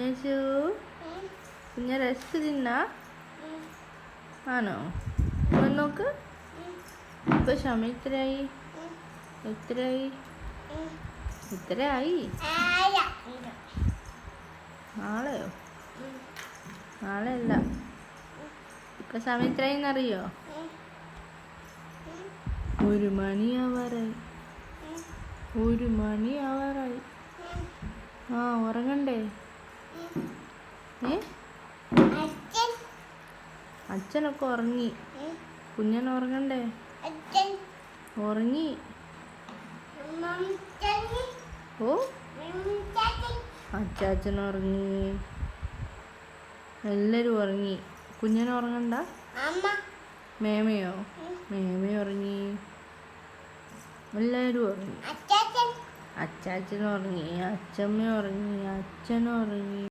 കുഞ്ഞേശു കുഞ്ഞ റെസ്റ്റ് തിന്നാ ആണോ? നോക്ക് ഇപ്പൊ സമയം എത്രയായി? ഇത്രയായി നാളെയോ? നാളെ അല്ല, ഇപ്പൊ സമയം എത്രയായിന്നറിയോ? 1 മണിയാവാറായി. 1 മണിയാവാറായി. ആ ഉറങ്ങണ്ടേ? അച്ഛനൊക്കെ ഉറങ്ങി. കുഞ്ഞൻ ഉറങ്ങണ്ടേ? ഉറങ്ങി. ഓ അച്ചാച്ചൻ ഉറങ്ങി. എല്ലാരും ഉറങ്ങി. കുഞ്ഞൻ ഉറങ്ങണ്ട? മേമയോ? മേമ ഉറങ്ങി. എല്ലാരും ഉറങ്ങി. അച്ചാച്ചൻ ഉറങ്ങി. അച്ഛമ്മ ഉറങ്ങി. അച്ഛനും ഉറങ്ങി.